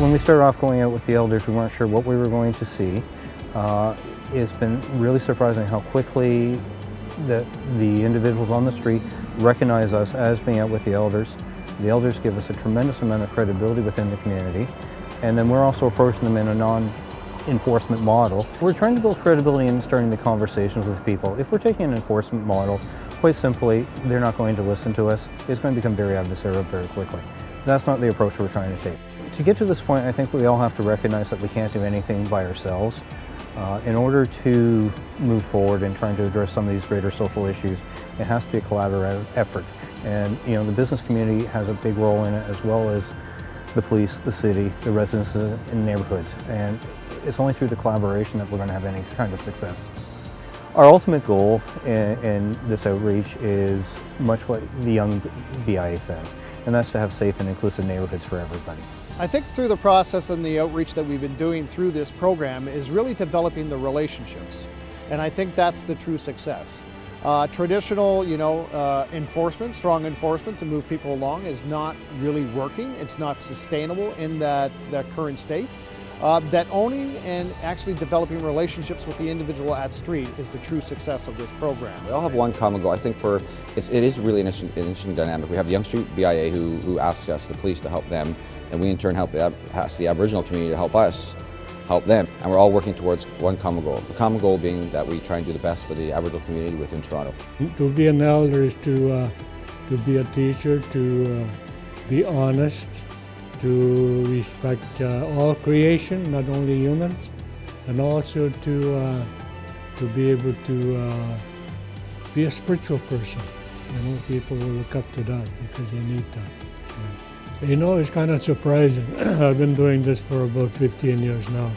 When we started off going out with the elders, we weren't sure what we were going to see. It's been really surprising how quickly the individuals on the street recognize us as being out with the elders. The elders give us a tremendous amount of credibility within the community, and then we're also approaching them in a non-enforcement model. We're trying to build credibility in starting the conversations with people. If we're taking an enforcement model, quite simply, they're not going to listen to us. It's going to become very adversarial very quickly. That's not the approach we're trying to take. To get to this point, I think we all have to recognize that we can't do anything by ourselves. In order to move forward in trying to address some of these greater social issues, it has to be a collaborative effort. And the business community has a big role in it, as well as the police, the city, the residents in the neighborhoods. And it's only through the collaboration that we're going to have any kind of success. Our ultimate goal in this outreach is much what the Yonge BIA says, and that's to have safe and inclusive neighborhoods for everybody. I think through the process and the outreach that we've been doing through this program is really developing the relationships, and I think that's the true success. Traditional, enforcement, strong enforcement to move people along is not really working. It's not sustainable in that current state. That owning and actually developing relationships with the individual at street is the true success of this program. We all have one common goal. I think it is really an interesting dynamic. We have the Yonge Street BIA who asks us, the police, to help them, and we in turn ask the Aboriginal community to help us help them. And we're all working towards one common goal. The common goal being that we try and do the best for the Aboriginal community within Toronto. To be an elder is to be a teacher, to be honest, to respect all creation, not only humans, and also to be able to be a spiritual person. People will look up to that because they need that. Yeah. It's kind of surprising. I've been doing this for about 15 years now,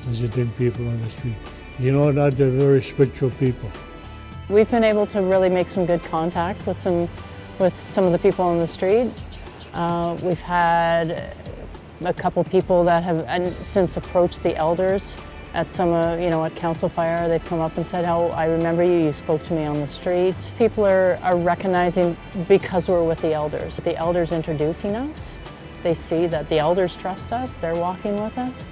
visiting people on the street. That they're very spiritual people. We've been able to really make some good contact with some of the people on the street. We've had a couple people that have since approached the elders at some, at Council Fire. They've come up and said, "Oh, I remember you, you spoke to me on the street." People are recognizing because we're with the elders. The elders introducing us, they see that the elders trust us, they're walking with us,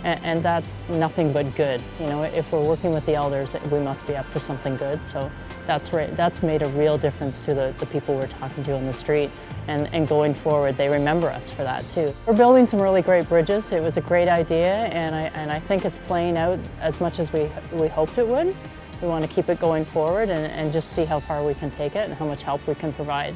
and that's nothing but good. If we're working with the elders, we must be up to something good. So that's made a real difference to the people we're talking to on the street. And going forward, they remember us for that too. We're building some really great bridges. It was a great idea, and I think it's playing out as much as we hoped it would. We want to keep it going forward and just see how far we can take it and how much help we can provide.